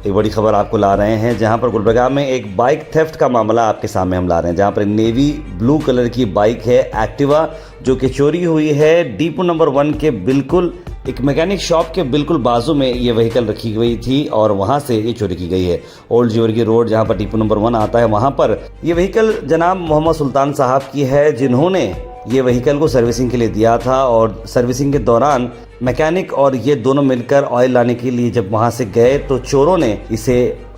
एक बड़ी खबर आपको ला रहे हैं, जहां पर गुलबर्गा में एक बाइक थेफ्ट का मामला आपके सामने हम ला रहे हैं, जहां पर नेवी ब्लू कलर की बाइक है एक्टिवा, जो कि चोरी हुई है डिपो नंबर 1 के बिल्कुल एक मैकेनिक शॉप के बिल्कुल बाजू में ये व्हीकल रखी गई थी और वहां से ये चोरी की गई है। ओल्ड जियोरगी रोड जहां पर डिपो नंबर 1 आता है, वहां पर ये व्हीकल जनाब मोहम्मद सुल्तान साहब की है, जिन्होंने ये व्हीकल को सर्विसिंग के लिए दिया था और सर्विसिंग के दौरान मैकेनिक और ये दोनों मिलकर ऑयल लाने के लिए जब वहां से गए तो चोरों ने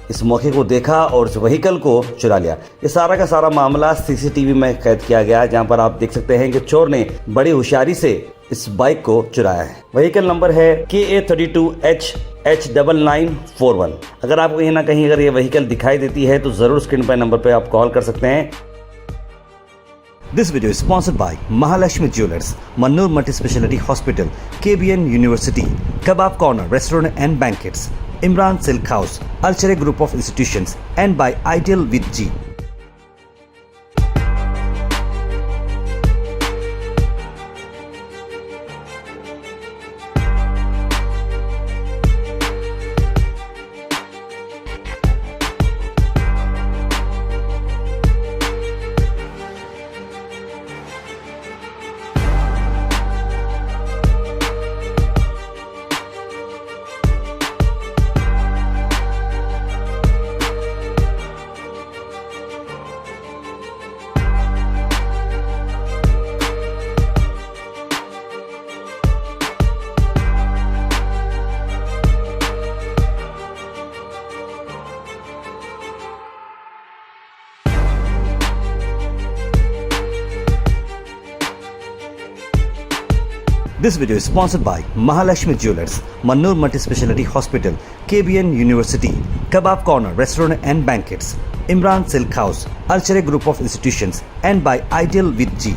इस मौके को देखा और उस व्हीकल को चुरा लिया। ये सारा का सारा मामला सीसीटीवी में कैद किया गया है, जहां पर आप देख सकते हैं कि चोर ने बड़ी होशियारी से इस बाइक को चुराया है। व्हीकल नंबर है KA32HH9941। अगर आपको कहीं ना कहीं अगर ये व्हीकल दिखाई देती है तो जरूर स्क्रीन पर नंबर पर आप कॉल कर सकते हैं। This video is sponsored by Mahalakshmi Jewelers, Mannur Multi-Speciality Hospital, KBN University, Kebab Corner Restaurant and Banquets, Imran Silk House, Alchere Group of Institutions, and by Ideal with G. This video is sponsored by Mahalakshmi Jewelers, Mannur Multi-Speciality Hospital, KBN University, Kebab Corner Restaurant and Banquets, Imran Silk House, Alchere Group of Institutions, and by Ideal with G.